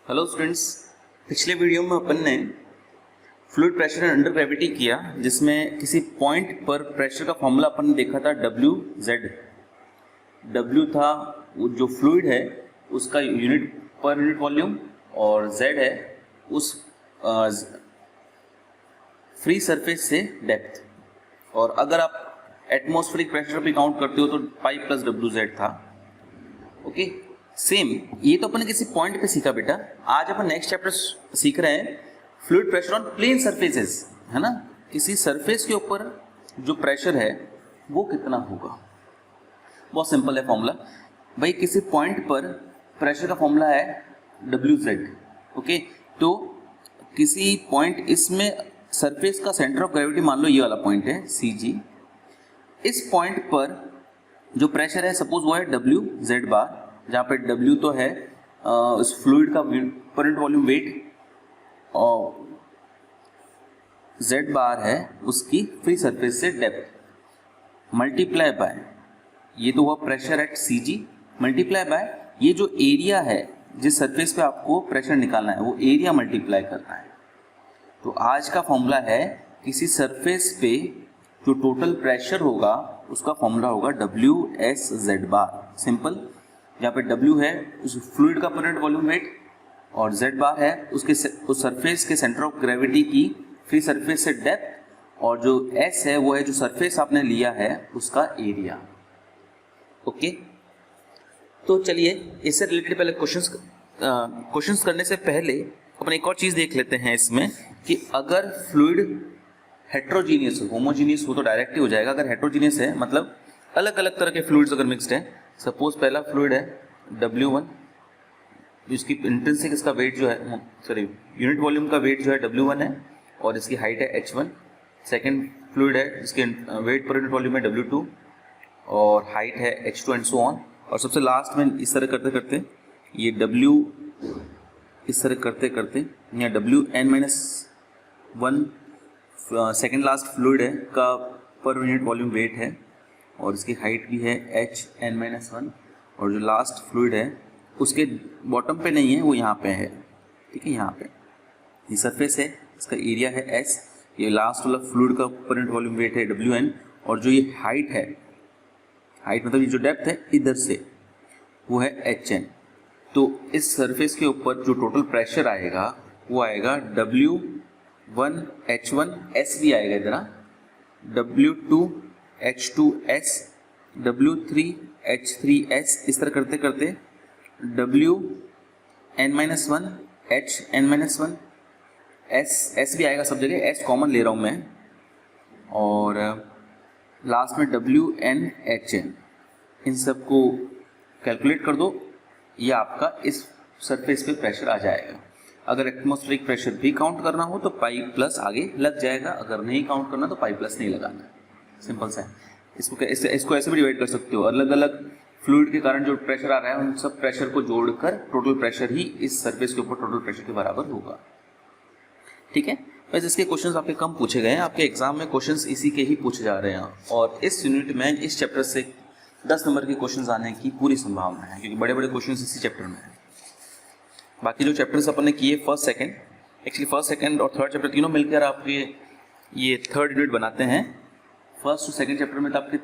Hello students, पिछले video में अपन ने फ्लूइड प्रेशर अंडर ग्रेविटी किया, जिसमें किसी पॉइंट पर प्रेशर का फॉर्मूला अपन ने देखा था WZ। W था वो जो फ्लूइड है उसका यूनिट पर यूनिट वॉल्यूम, और Z है उस फ्री सरफेस से डेप्थ। और अगर आप एटमॉस्फेरिक प्रेशर भी काउंट करते हो तो पाई प्लस WZ था। ओके, सेम ये तो अपन किसी पॉइंट पे सीखा बेटा। आज अपन नेक्स्ट चैप्टर सीख रहे हैं fluid pressure on plane surfaces, है ना। किसी सरफेस के ऊपर जो प्रेशर है वो कितना होगा। बहुत सिंपल है फॉर्मूला भाई। किसी पॉइंट पर प्रेशर का फॉर्मूला है WZ। ओके, तो किसी पॉइंट, इसमें सरफेस का सेंटर ऑफ ग्रेविटी मान लो ये वाला पॉइंट है CG। इस पॉइंट पर जो प्रेशर है सपोज वो है WZ बार, जहाँ पे W तो है उस फ्लूइड का पर यूनिट वॉल्यूम वेट, और Z बार है उसकी फ्री सरफेस से डेप्थ, मल्टीप्लाई बाय ये तो हुआ pressure at CG, multiply by ये जो एरिया है जिस सरफेस पे आपको प्रेशर निकालना है वो एरिया मल्टीप्लाई करना है। तो आज का फॉर्मूला है किसी सरफेस पे जो टोटल प्रेशर होगा उसका फॉर्मूला होगा WSZ बार। सिंपल, जहाँ पे W है उस फ्लूइड का पर यूनिट वॉल्यूम वेट, और Z बार है उसके उस सरफेस के सेंटर ऑफ ग्रेविटी की फ्री सरफेस से डेप्थ, और जो S है वो है जो सरफेस आपने लिया है उसका एरिया। ओके, तो चलिए इससे रिलेटेड पहले क्वेश्चंस करने से पहले अपन एक और चीज़ देख लेते हैं इसमें कि अगर फ्लूइड हेट्रोजीनियस हो, होमोजीनियस हो तो डायरेक्ट ही हो जाएगा। अगर हेट्रोजीनियस है मतलब अलग अलग तरह के फ्लूइड्स अगर मिक्स्ड है, सपोज पहला फ्लूइड है W1, जिसकी इंट्रिंसिक इसका वेट जो है, सॉरी यूनिट वॉल्यूम का वेट जो है W1 है और इसकी हाइट है h1। सेकंड फ्लूइड है जिसके वेट पर यूनिट वॉल्यूम है W2 और हाइट है h2 एंड सो ऑन। और सबसे लास्ट में इस तरह करते करते ये W इस तरह करते करते यहाँ WN-1 सेकेंड लास्ट फ्लूइड है का पर यूनिट वॉल्यूम वेट है, और इसकी हाइट भी है HN-1, और जो लास्ट फ्लूइड है उसके बॉटम पे नहीं है, वो यहाँ पे है। ठीक है, यहाँ पे ये सरफेस है, इसका एरिया है S, ये लास्ट वाला फ्लूइड का पर यूनिट वॉल्यूम वेट है WN, और जो ये हाइट है, हाइट मतलब ये जो डेप्थ है इधर से वो है HN। तो इस सरफेस के ऊपर जो टोटल प्रेशर आएगा वो आएगा W1H1 S भी आएगा इधर, W2H2S, W3H3S, इस तरह करते करते WN-1 HN-1 S भी आएगा सब जगह, S कॉमन ले रहा हूँ मैं, और लास्ट में WNHN। इन सबको कैलकुलेट कर दो, ये आपका इस सरफेस पे प्रेशर आ जाएगा। अगर एटमॉस्फेरिक प्रेशर भी काउंट करना हो तो पाई प्लस आगे लग जाएगा, अगर नहीं काउंट करना तो पाई प्लस नहीं लगाना। सिंपल सा है। इसको ऐसे भी डिवाइड कर सकते हो, अलग अलग फ्लूइड के कारण जो प्रेशर आ रहा है उन सब प्रेशर को जोड़कर टोटल प्रेशर ही इस सरफेस के ऊपर टोटल प्रेशर के बराबर होगा। ठीक है, वैसे इसके क्वेश्चंस आपके कम पूछे गए हैं, आपके एग्जाम में क्वेश्चंस इसी के ही पूछे जा रहे हैं, और इस यूनिट में इस चैप्टर से 10 नंबर के क्वेश्चंस आने की पूरी संभावना है, क्योंकि बड़े बड़े क्वेश्चंस इसी चैप्टर में है। बाकी जो चैप्टर्स अपन ने किए फर्स्ट सेकंड और थर्ड चैप्टर तीनों मिलकर आपके ये थर्ड यूनिट बनाते हैं। फर्स्ट और सेकंड चैप्टर में तो आपके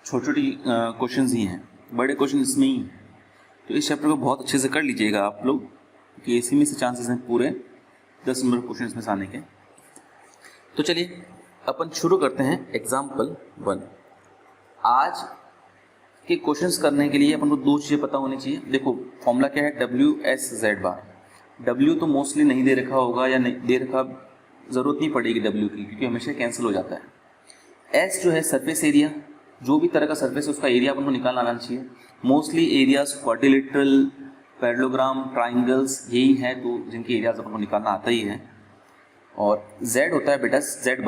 छोटी छोटी क्वेश्चंस ही हैं, बड़े क्वेश्चन इसमें ही। तो इस चैप्टर को बहुत अच्छे से कर लीजिएगा आप लोग, क्योंकि इसी में से चांसेस हैं पूरे 10 नंबर क्वेश्चन इसमें से आने के। तो चलिए अपन शुरू करते हैं एग्जाम्पल 1। आज के क्वेश्चंस करने के लिए अपन को दो चीज़ें पता होनी चाहिए। देखो फॉर्मूला क्या है, WSZ बार। W तो मोस्टली नहीं दे रखा होगा, या नहीं दे रखा, ज़रूरत नहीं पड़ेगी W की, क्योंकि हमेशा कैंसिल हो जाता है। S जो है सरफेस एरिया, जो भी तरह का सरफेस है उसका एरिया अपन को निकाल आना चाहिए। Mostly areas quadrilateral, parallelogram, triangles यही है तो जिनके एरियाज अपन को निकालना आता ही है। और Z होता है बेटा Z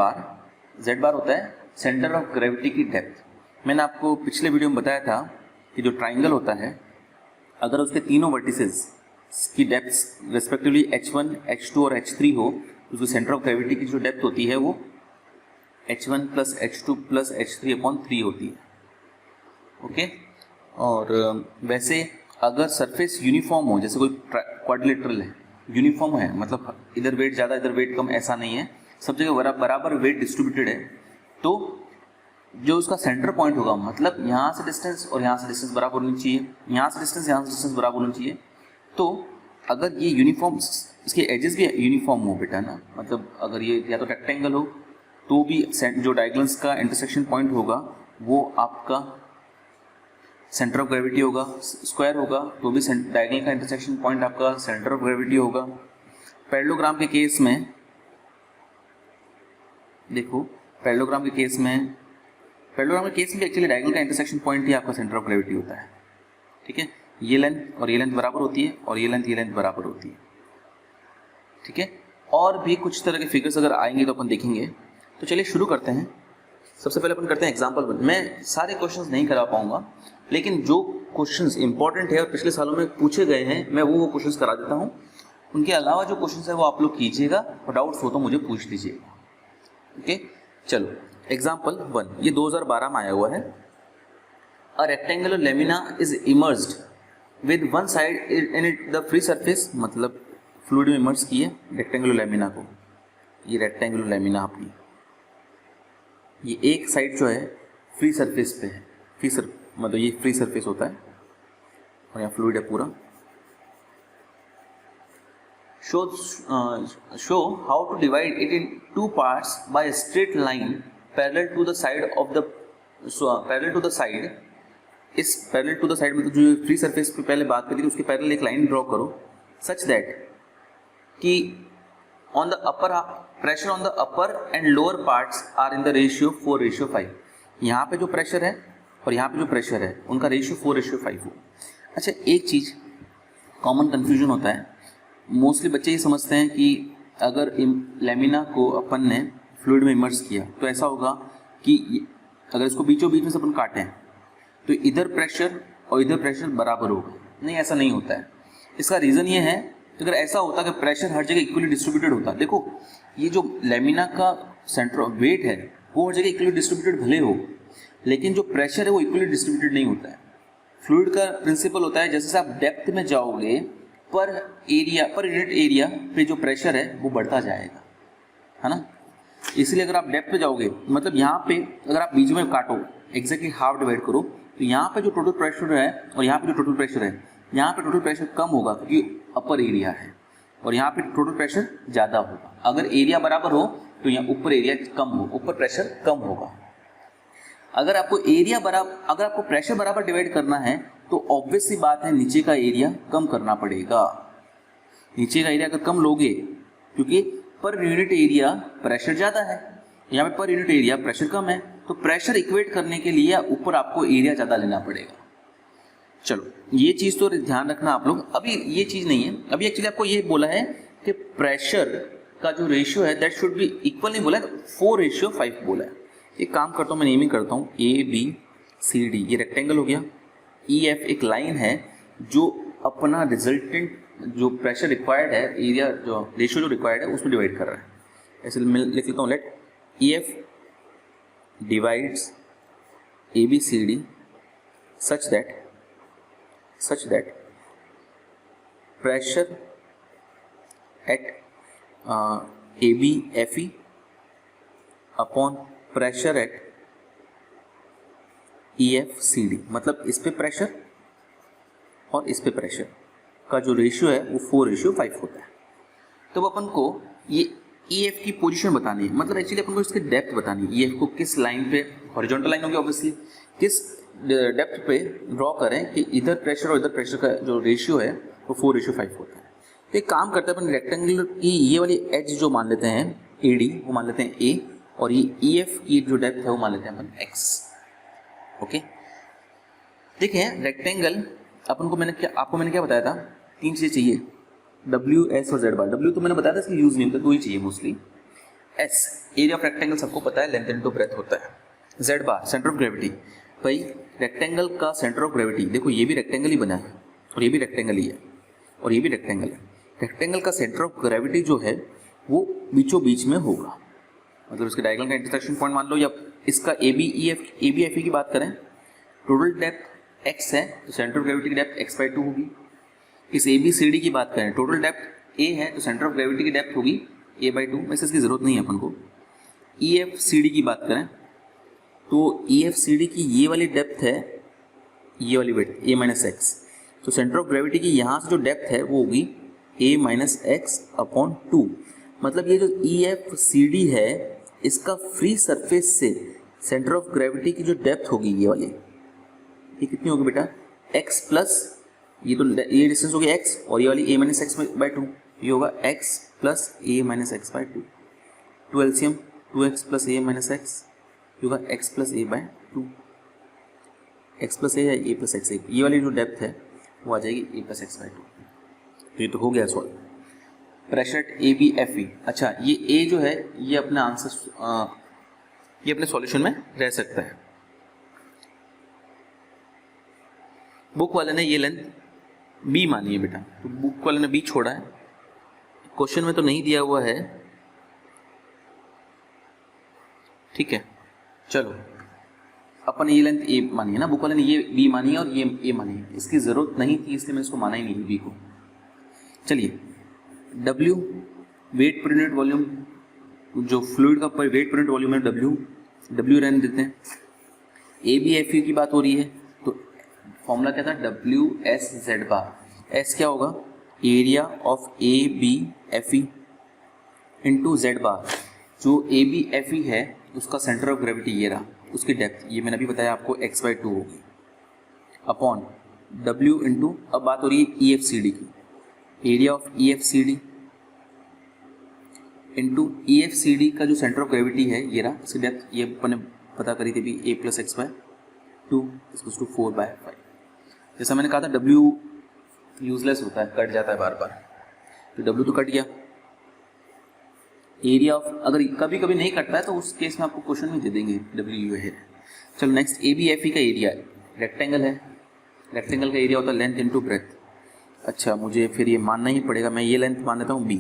बार होता है सेंटर ऑफ ग्रेविटी की डेप्थ। मैंने आपको पिछले वीडियो में बताया था कि जो ट्राइंगल होता है अगर उसके तीनों वर्टिसेस की डेप्थ रेस्पेक्टिवली H1, H2 और H3 हो तो उसके सेंटर ऑफ ग्रेविटी की जो डेप्थ होती है वो H1 plus H2 plus H3/3 होती है। ओके, और वैसे अगर सरफेस यूनिफॉर्म हो, जैसे कोई क्वाड्रिलेटरल है, यूनिफॉर्म है, मतलब इधर वेट ज़्यादा इधर वेट कम ऐसा नहीं है, सब जगह बराबर वेट डिस्ट्रीब्यूटेड है, तो जो उसका सेंटर पॉइंट होगा, मतलब यहाँ से डिस्टेंस और यहाँ से डिस्टेंस बराबर होनी चाहिए, यहाँ से डिस्टेंस बराबर होनी चाहिए। तो अगर ये यूनिफॉर्म, इसके एजेस भी यूनिफॉर्म हो बेटा ना, मतलब अगर ये या तो रेक्टेंगल हो तो भी जो डायगोनल्स का इंटरसेक्शन पॉइंट होगा वो आपका सेंटर ऑफ ग्रेविटी होगा, स्क्वायर होगा तो भी डायगोनल का इंटरसेक्शन पॉइंट आपका सेंटर ऑफ ग्रेविटी होगा। पैरेललोग्राम के केस में देखो, पैरेललोग्राम के केस में एक्चुअली डायगोनल का इंटरसेक्शन पॉइंट ही आपका सेंटर ऑफ ग्रेविटी होता है, ठीक है। ये लेंथ और ये लेंथ बराबर होती है और ये लेंथ बराबर होती है, ठीक है। और भी कुछ तरह के फिगर्स अगर आएंगे तो अपन देखेंगे। तो चलिए शुरू करते हैं। सबसे पहले अपन करते हैं एग्जांपल 1। मैं सारे क्वेश्चंस नहीं करा पाऊंगा, लेकिन जो क्वेश्चंस इंपॉर्टेंट है और पिछले सालों में पूछे गए हैं मैं वो क्वेश्चंस करा देता हूँ। उनके अलावा जो क्वेश्चंस है वो आप लोग कीजिएगा और डाउट्स हो तो मुझे पूछ लीजिएगा, ओके। चलो एग्जाम्पल 1, ये 2012 में आया हुआ है। A rectangular lamina is immersed with one side in it the free surface, मतलब फ्लूइड में इमर्स की है रेक्टेंगुलर लेमिना को। ये रेक्टेंगुलर लेमिना आपकी ये एक साइड जो है फ्री सरफेस पे है, मतलब ये फ्री सरफेस होता है और यहाँ फ्लूइड है पूरा। Show how to divide it in 2 parts by straight line parallel to the side of the parallel to the side. इस पैरेलल टू द साइड में जो फ्री सरफेस पे पहले बात करी थी उसके पैरेलल एक लाइन ड्रॉ करो सच दैट कि on the upper pressure on the upper and lower parts are in the ratio 4:5। यहाँ पे जो प्रेशर है और यहाँ पे जो प्रेशर है उनका रेशियो 4:5 हो। अच्छा, एक चीज़ कॉमन कन्फ्यूजन होता है, मोस्टली बच्चे ये समझते हैं कि अगर लेमिना को अपन ने फ्लूइड में इमर्स किया तो ऐसा होगा कि अगर इसको बीचों बीच में से अपन काटें तो इधर प्रेशर और इधर प्रेशर बराबर होगा। नहीं, ऐसा नहीं होता है। इसका रीज़न ये है कि अगर ऐसा होता कि प्रेशर हर जगह इक्वली डिस्ट्रीब्यूटेड होता, देखो ये जो लेमिना का सेंटर ऑफ वेट है वो हर जगह इक्वली डिस्ट्रीब्यूटेड भले हो, लेकिन जो प्रेशर है वो इक्वली डिस्ट्रीब्यूटेड नहीं होता है। फ्लूइड का प्रिंसिपल होता है जैसे आप डेप्थ में जाओगे पर यूनिट एरिया पे जो प्रेशर है वो बढ़ता जाएगा, है ना। इसलिए अगर आप डेप्थ पे जाओगे, मतलब यहाँ पे अगर आप बीच में काटो एग्जैक्टली हाफ डिवाइड करो तो यहाँ पे जो टोटल प्रेशर है और यहाँ पे जो टोटल प्रेशर है, यहाँ पे टोटल प्रेशर कम होगा क्योंकि अपर एरिया है और यहाँ पे टोटल प्रेशर ज़्यादा होगा। अगर एरिया बराबर हो तो यहाँ ऊपर एरिया कम हो, ऊपर प्रेशर कम होगा। अगर आपको प्रेशर बराबर डिवाइड करना है तो ऑब्वियस सी बात है नीचे का एरिया कम करना पड़ेगा। नीचे का एरिया अगर कम लोगे, क्योंकि पर यूनिट एरिया प्रेशर ज़्यादा है, यहाँ पे पर यूनिट एरिया प्रेशर कम है, तो प्रेशर इक्वेट करने के लिए ऊपर आपको एरिया ज़्यादा लेना पड़ेगा। चलो ये चीज़ तो ध्यान रखना आप लोग। अभी ये चीज़ नहीं है, अभी एक्चुअली आपको ये बोला है कि प्रेशर का जो रेशियो है दैट शुड बी इक्वल, नहीं बोला है, 4:5 बोला है। एक काम करता हूँ, मैं नेमिंग करता हूँ ABCD, ये रेक्टेंगल हो गया। EF एक लाइन है जो अपना रिजल्टेंट जो प्रेशर रिक्वायर्ड है, एरिया जो रेशियो जो रिक्वायर्ड है उसमें डिवाइड कर रहा है। ऐसे मैं लिख लेता हूँ, let EF divides ABCD such that pressure at ABFE upon pressure at EFCD, मतलब इस पे प्रेशर और इस पे प्रेशर का जो रेशियो है वो 4:5 होता है। तो अपन को ये EF की पोजीशन बतानी है, मतलब एक्चुअली अपन को इसकी डेप्थ बतानी है। EF को किस लाइन पे, हॉरिजॉन्टल लाइन होगी ऑब्वियसली, किस डेप्थ पे ड्रॉ करें कि इधर प्रेशर और इधर प्रेशर का जो रेशियो है वो 4:5 होता है। तो एक काम करते हैं अपन, रेक्टेंगुलर की ये वाली एज जो मान लेते हैं AD वो मान लेते हैं A, और ये EF की जो डेप्थ है वो मान लेते हैं अपन X, ओके। देखें रेक्टेंगल अपन को आपको मैंने क्या बताया था, 3 चीज़ें चाहिए, W, S और Z बार। W तो मैंने बताया था इसका यूज़ नहीं होता, 2 ही चाहिए mostly. S area of rectangle सबको पता है, लेंथ इनटू ब्रेथ होता है। Z bar centre of gravity, भाई रेक्टेंगल का सेंटर ऑफ ग्रेविटी, देखो ये भी रेक्टेंगल ही बना है और ये भी रेक्टेंगल ही है और ये भी रेक्टेंगल है। रेक्टेंगल का सेंटर ऑफ ग्रेविटी जो है वो बीचों बीच में होगा, मतलब इसके डायगोनल का इंटरसेक्शन पॉइंट मान लो, या इसका ABFE की बात करें, टोटल डेप्थ x है तो सेंटर ऑफ ग्रेविटी की डेप्थ x/2 होगी। इस ABCD की बात करें, टोटल डेप्थ ए है तो सेंटर ऑफ ग्रेविटी की डेप्थ होगी a/2, वैसे इसकी ज़रूरत नहीं है अपन को। EFCD की बात करें तो EFCD की ये वाली डेप्थ है, ये वाली विड्थ a-x, तो सेंटर ऑफ ग्रेविटी की यहाँ से जो डेप्थ है वो होगी a-x/2। मतलब ये जो EFCD है इसका फ्री सरफेस से सेंटर ऑफ ग्रेविटी की जो डेप्थ होगी ये वाली, ये कितनी होगी बेटा, x प्लस ये तो ये डिस्टेंस होगी x और ये वाली a-x/2, ये होगा x plus a-x/2। Two LCM 2x plus a-x, ये होगा x plus a/2, x plus a या a प्लस x, ये वाली जो डेप्थ है वो आ जाएगी a प्लस x/2। तो ये तो हो गया सॉल्व। प्रेशर एट ABFE, अच्छा ये a जो है ये अपना आंसर ये अपने सॉल्यूशन में रह सकता है। बुक वाले ने ये लेंथ b मानी है बेटा, तो बुक वाले ने b छोड़ा है, क्वेश्चन में तो नहीं दिया हुआ है, ठीक है। चलो अपन ये लेंथ a मानी है ना, बुक वाले ने ये b मानी है और ये a मानी है, इसकी ज़रूरत नहीं थी इसलिए मैं इसको माना ही नहीं b को। चलिए W weight per unit volume, जो फ्लूइड का वेट पर यूनिट वॉल्यूम है W रहने देते हैं। ABFE की बात हो रही है तो फॉर्मूला क्या था, WSZ बार। S क्या होगा, area of ABFE into Z बार। जो ABFE है उसका सेंटर ऑफ ग्रेविटी ये रहा, उसकी डेप्थ ये मैंने अभी बताया आपको x/2 होगी अपॉन W इंटू, अब बात हो रही है EFCD की, area of EFCD into EFCD का जो सेंटर ऑफ ग्रेविटी है ये रहा, इसकी डेप्थ ये अपन ने पता करी थी भी a plus x/2 equals to 4/5। जैसा मैंने कहा था W यूजलेस होता है, कट जाता है बार बार, तो W तो कट गया। एरिया ऑफ, अगर कभी कभी नहीं कटता है तो उस केस में आपको क्वेश्चन में दे देंगे W है। चलो नेक्स्ट ABFE का एरिया रेक्टेंगल है, रेक्टेंगल का एरिया होता है लेंथ इंटू ब्रेथ। अच्छा मुझे फिर ये मानना ही पड़ेगा, मैं ये लेंथ मान लेता हूँ b।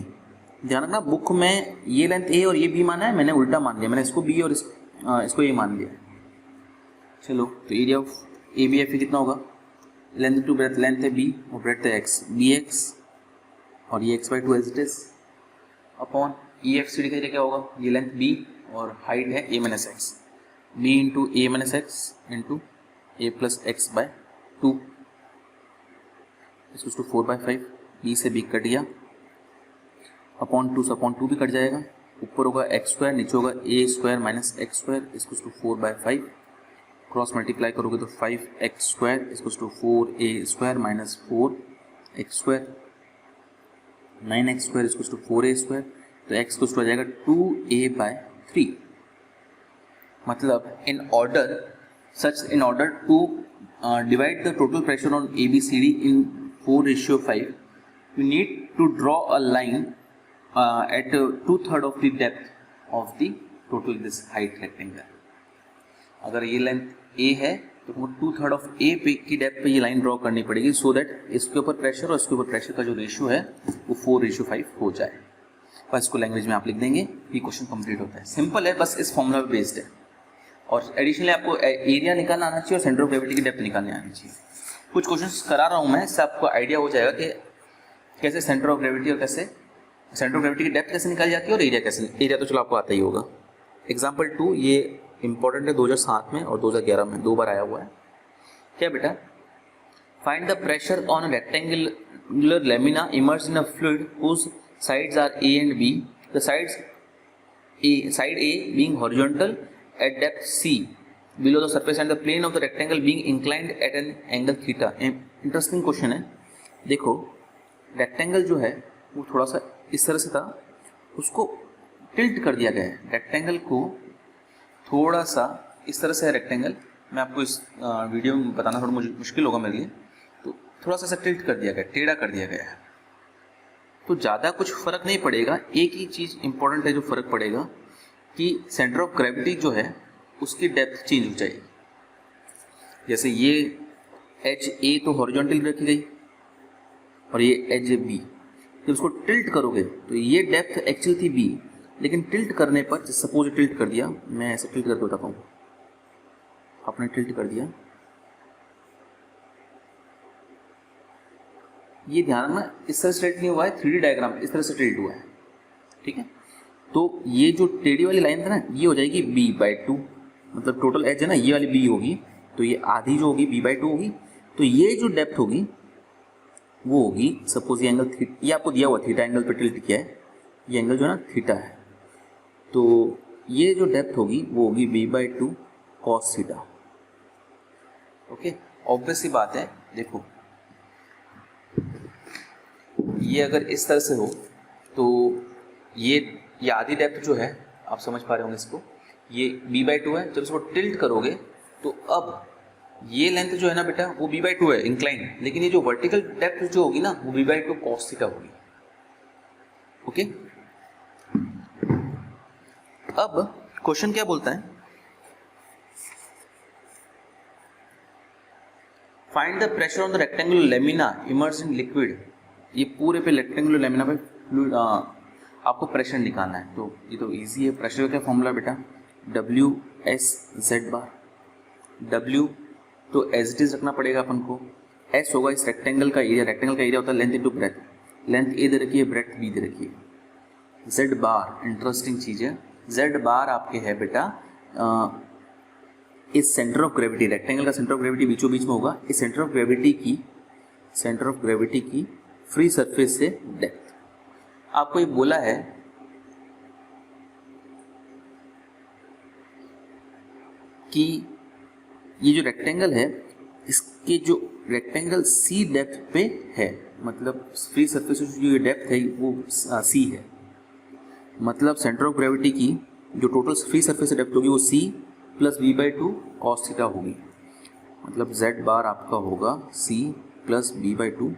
ध्यान रखना बुक में ये लेंथ a और ये b माना है, मैंने उल्टा मान लिया, मैंने इसको b और इसको a मान लिया। चलो तो एरिया ऑफ ABFE कितना होगा, लेंथ इंटू ब्रेथ, लेंथ है b और ब्रेथ है x, bx और ये x/2 as it is upon EFCD का एरिया क्या होगा, ये लेंथ b और हाइट है a-x, b into a-x into a plus x/2 इसको टू 4/5, b से b कट गया अपॉन 2 से अपॉन 2 भी कट जाएगा, ऊपर होगा x², नीचे होगा a² माइनस x² इसको टू 4/5, क्रॉस मल्टीप्लाई करोगे तो 5x² इसको to 4a² minus 4x², 9x² इसको टू 4a², तो x को आ जाएगा 2a/3। मतलब in order to divide the total pressure on ABCD in 4:5, you need to draw a line at 2/3 of the depth of the total this height rectangle। अगर ये length A है तो तुमको 2/3 of A पे की depth पे ये line draw करनी पड़ेगी, सो दैट इसके ऊपर प्रेशर और इसके ऊपर प्रेशर का जो रेशियो है वो 4:5 हो जाए। बस इसको लैंग्वेज में आप लिख देंगे, ये क्वेश्चन कंप्लीट होता है। सिंपल है, बस इस फॉर्मूला पे बेस्ड है और एडिशनली आपको एरिया निकालना आना चाहिए और सेंटर ऑफ ग्रेविटी की डेप्थ निकालने आनी चाहिए। कुछ क्वेश्चंस करा रहा हूँ मैं, इससे आपको आइडिया हो जाएगा कि कैसे सेंटर ऑफ ग्रेविटी और कैसे सेंटर ऑफ ग्रेविटी की डेप्थ कैसे निकाली जाती है और एरिया कैसे, एरिया तो चलो आपको आता ही होगा। एग्जाम्पल 2 ये इंपॉर्टेंट है, 2007 में और 2011 में 2 बार आया हुआ है। क्या बेटा, find the pressure on rectangular lamina immersed in a fluid whose sides are A and B, the side A being horizontal at depth C below the surface and the plane of the rectangle being inclined at an angle theta। Interesting question है। देखो rectangle जो है वो थोड़ा सा इस तरह से था, उसको टिल्ट कर दिया गया है। रेक्टेंगल को थोड़ा सा इस तरह से है रेक्टेंगल, मैं आपको इस वीडियो में बताना थोड़ा मुझे मुश्किल होगा मेरे लिए, तो थोड़ा सा टिल्ट कर दिया गया, टेढ़ा कर दिया गया है, तो ज़्यादा कुछ फ़र्क नहीं पड़ेगा। एक ही चीज़ इंपॉर्टेंट है जो फ़र्क पड़ेगा कि सेंटर ऑफ ग्रेविटी जो है उसकी डेप्थ चेंज हो जाएगी। जैसे ये एच ए तो हॉरिजॉन्टल रखी गई और ये एच बी, जब उसको टिल्ट करोगे तो ये डेप्थ एक्चुअली थी बी, लेकिन टिल्ट करने पर सपोज टिल्ट कर दिया, मैं ऐसे टिल्ट करके बताता हूँ, आपने टिल्ट कर दिया, ये ध्यान रखना इस तरह से टेढ़ा नहीं हुआ है, 3D डायग्राम इस तरह से टेढ़ा हुआ है, ठीक है। तो ये जो टेढ़ी वाली लाइन था ना, ये हो जाएगी b/2, मतलब टोटल एज है ना, ये वाली b होगी, तो ये आधी जो होगी b/2 होगी। तो ये जो डेप्थ होगी वो होगी, सपोज ये एंगल थीटा, ये आपको दिया हुआ थीटा एंगल पे टिल्ट किया है, ये एंगल जो है ना थीटा है, तो ये जो डेप्थ होगी वो होगी b/2 cos theta. Okay, obvious सी बात है, देखो ये अगर इस तरह से हो तो ये आधी डेप्थ जो है, आप समझ पा रहे होंगे इसको, ये b/2 है। जब इसको टिल्ट करोगे तो अब ये लेंथ जो है ना बेटा वो b/2 है इंक्लाइन, लेकिन ये जो वर्टिकल डेप्थ जो होगी ना वो b/2 cos थीटा होगी। ओके, अब क्वेश्चन क्या बोलता है, find the pressure on the rectangular lamina immersed in liquid. ये पूरे पे रेक्टेंगुलर लेमिना पे फ्लूइड आपको प्रेशर निकालना है, तो ये तो इजी है। प्रेशर का क्या फॉर्मूला बेटा, WS/Z बार। W तो एज इट इज रखना पड़ेगा अपन को, S होगा इस रेक्टेंगल का एरिया, रेक्टेंगल का एरिया होता है length into breadth, length A दे रखी है, ब्रेथ B दे रखी है। Z बार इंटरेस्टिंग चीज़ है, Z बार आपके है बेटा इस सेंटर ऑफ ग्रेविटी, रेक्टेंगल का सेंटर ऑफ ग्रेविटी बीचों बीच में होगा, इस सेंटर ऑफ ग्रेविटी की फ्री सरफेस से डेप्थ। आपको ये बोला है कि ये जो रेक्टेंगल है इसके जो रेक्टेंगल C डेप्थ पे है, मतलब फ्री सरफेस से जो डेप्थ है वो C है, मतलब सेंटर ऑफ ग्रेविटी की जो टोटल फ्री सरफेस से डेप्थ होगी वो C plus b/2 cos theta होगी, मतलब Z बार आपका होगा C plus b/2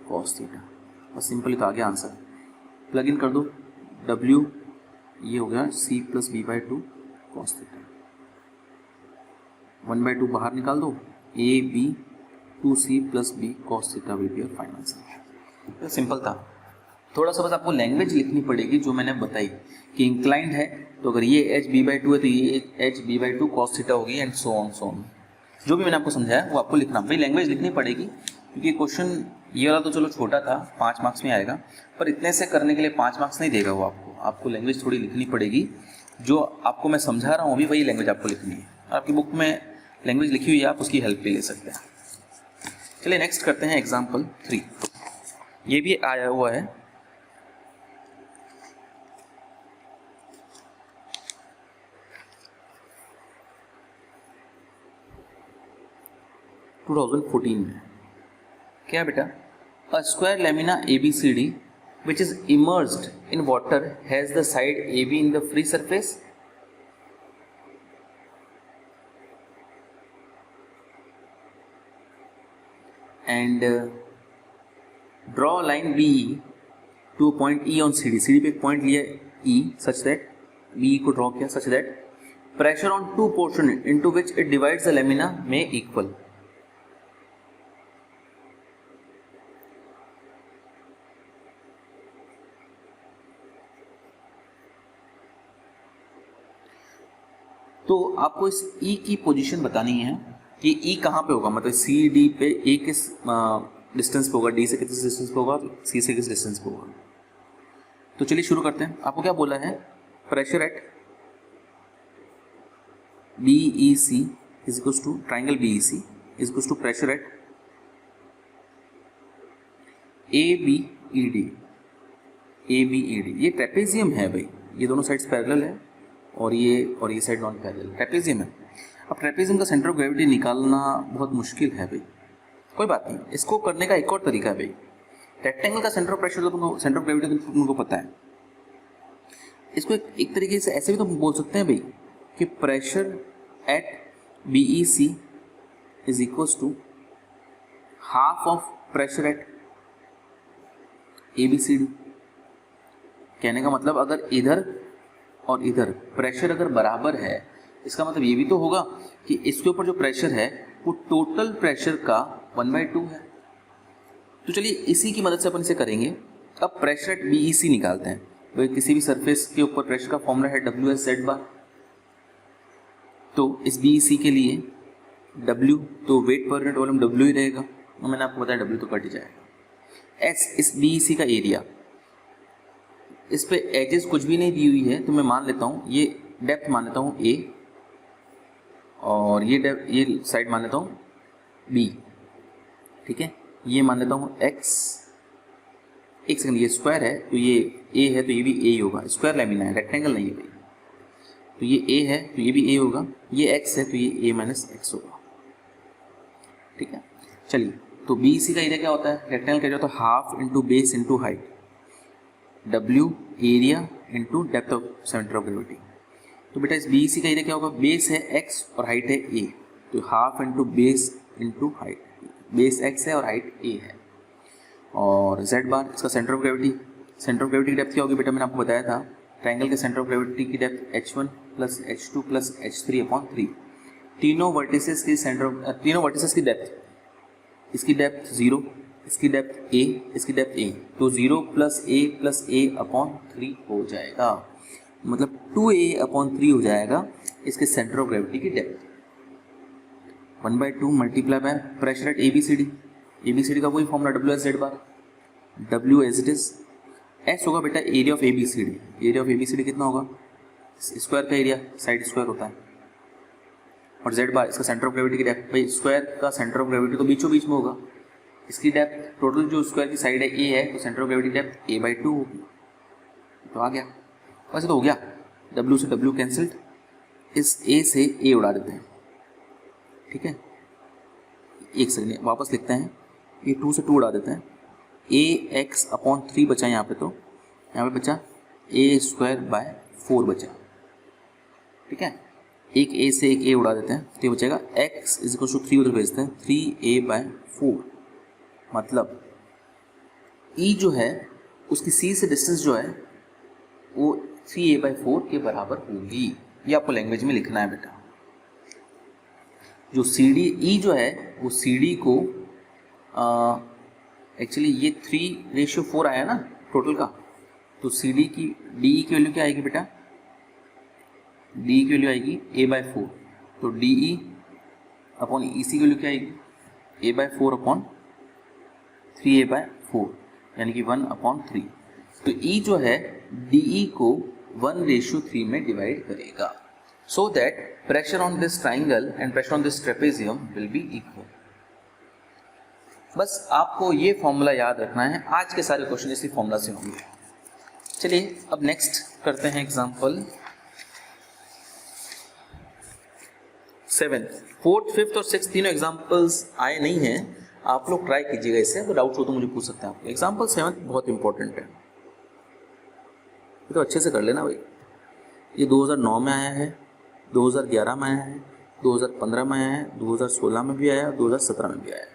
cos theta. बस सिंपल तो आगे आंसर प्लग इन कर दो, W ये हो गया C plus b/2 cos theta, 1/2 बाहर निकाल दो, AB 2C plus B cos theta will be your final answer. Simple था, थोड़ा सा बस आपको लैंग्वेज लिखनी पड़ेगी जो मैंने बताई कि इंक्लाइंड है, तो अगर ये h b/2 है तो ये h b/2 cos थीटा होगी एंड सो ऑन। जो भी मैंने आपको समझाया वो आपको लिखना, भाई लैंग्वेज लिखनी पड़ेगी, क्योंकि क्वेश्चन ये वाला तो चलो छोटा था, 5 मार्क्स में आएगा, पर इतने से करने के लिए 5 मार्क्स नहीं देगा वो आपको लैंग्वेज थोड़ी लिखनी पड़ेगी। जो आपको मैं समझा रहा हूँ अभी वही लैंग्वेज आपको लिखनी है, आपकी बुक में लैंग्वेज लिखी हुई है, आप उसकी हेल्प भी ले सकते हैं। चलिए नेक्स्ट करते हैं एग्जाम्पल 3, ये भी आया हुआ है। में क्या बेटा, a square lamina ABCD which is immersed in water has the side AB in the free surface and draw a line BE to a point E on CD पे एक पॉइंट लिया E such that BE को draw किया such that pressure on two portion into which it divides the lamina may equal। तो आपको इस E की position बतानी है कि E कहाँ पे होगा, मतलब CD पे A किस डिस्टेंस पे होगा, D से किस डिस्टेंस पे होगा, C से किस डिस्टेंस पे होगा। तो चलिए शुरू करते हैं। आपको क्या बोला है, pressure at BEC is equals to triangle BEC is equals to pressure at ABED। ये ट्रेपेजियम है भाई, ये दोनों साइड्स पैरेलल है और ये साइड नॉन पैरेलल, ट्रेपेजियम है। अब ट्रेपेजियम का सेंटर ऑफ ग्रेविटी निकालना बहुत मुश्किल है भाई, कोई बात नहीं, इसको करने का एक और तरीका है भाई। रेक्टेंगल का सेंटर ऑफ प्रेशर तो तुमको, सेंटर ऑफ ग्रेविटी तो तुमको पता है, इसको एक तरीके से ऐसे भी तो बोल सकते हैं भाई कि pressure at BEC is equals to half of pressure at ABCD। कहने का मतलब अगर इधर और इधर प्रेशर अगर बराबर है, इसका मतलब ये भी तो होगा कि इसके ऊपर जो प्रेशर है वो टोटल प्रेशर का 1/2 है। तो चलिए इसी की मदद से अपन इसे करेंगे। अब प्रेशर एट BEC निकालते हैं। भाई किसी भी सरफेस के ऊपर प्रेशर का फॉर्मूला है WS/Z बार। तो इस BEC के लिए W तो wait per unit volume W ही रहेगा, और मैंने आपको बताया W तो कट ही जाएगा। एस इस BEC का एरिया, इस पे एजेस कुछ भी नहीं दी हुई है तो मैं मान लेता हूँ ये डेप्थ मान लेता हूँ A और ये डेप्थ ये साइड मान लेता हूँ B, ठीक है। ये मान लेता हूँ X, एक सेकंड, ये स्क्वायर है तो ये A है तो ये भी A ही होगा, स्क्वायर लैमिना है, रेक्टेंगल नहीं है भाई, तो ये A है तो ये भी A होगा, ये X है तो ये A माइनस एक्स होगा, ठीक है। चलिए, तो BEC का एरिया क्या होता है, रेक्टेंगल का एरिया होता है half into base into height, W area into depth of centre of gravity. तो बेटा इस BEC का एरिया क्या होगा, बेस है X और हाइट है A, तो half into base into height, base X है और हाइट A है, और Z बार इसका centre of gravity. Centre of gravity की डेप्थ क्या होगी बेटा, मैंने आपको बताया था ट्रायंगल के सेंटर ऑफ ग्रेविटी की depth H1 plus H2 plus H3 upon 3, तीनों वर्टिसेस की तीनों वर्टिसेस की डेप्थ, इसकी डेप्थ 0, इसकी डेप्थ A, इसकी डेप्थ A, तो 0 प्लस A अपॉन 3 हो जाएगा, मतलब 2A अपॉन 3 हो जाएगा इसके सेंटर ऑफ ग्रेविटी की depth. 1/2 multiply by pressure at ABCD का वही formula WS/Z bar, W as it is, S होगा बेटा area of ABCD, area of ABCD कितना होगा, स्क्वायर का एरिया साइड स्क्वायर होता है, और Z बार इसका सेंटर ऑफ ग्रेविटी की डेप्थ, भाई स्क्वायर का सेंटर ऑफ ग्रेविटी तो बीचों बीच में होगा, इसकी डेप्थ टोटल जो स्क्वायर की साइड है A है तो centre of gravity depth A/2 होगी, तो आ गया, वैसे तो हो गया, W से W कैंसिल्ड, इस A से A उड़ा देते हैं, ठीक है। एक सेकंड वापस लिखते हैं, ये 2 से 2 उड़ा देते हैं, AX अपॉन 3 बचा यहाँ पे, तो यहाँ पे बचा A²/4 बचा, ठीक है। एक A से एक A उड़ा देते हैं तो ये बचेगा X इज इक्वल टू 3 उधर भेजते हैं 3A/4, मतलब E जो है उसकी C से डिस्टेंस जो है वो 3A/4 के बराबर होगी, ये आपको लैंग्वेज में लिखना है बेटा। जो CD E जो है वो CD को एक्चुअली ये 3:4 आया ना टोटल का, तो CD की DE की वैल्यू क्या आएगी बेटा, DE की वैल्यू आएगी A/4, तो DE अपॉन EC की वैल्यू क्या आएगी A/4 अपॉन 3A/4 यानी कि 1/3, तो E जो है DE को 1:3 में डिवाइड करेगा, so that pressure on this triangle and pressure on this trapezium will be equal. बस आपको ये फॉर्मूला याद रखना है, आज के सारे क्वेश्चन इसी फॉर्मूला से होंगे। चलिए अब नेक्स्ट करते हैं एग्जांपल 7, 4th, 5th और 6th तीनों एग्जांपल्स आए नहीं हैं, आप लोग ट्राई कीजिएगा इससे, अगर डाउट हो तो मुझे पूछ सकते हैं आप। एग्जांपल 7 बहुत इंपॉर्टेंट है, ये तो अच्छे से कर लेना भाई। ये 2009 में आया है, 2011 में आया है, 2015 में आया है, 2016 में भी आया, 2017 में भी आया।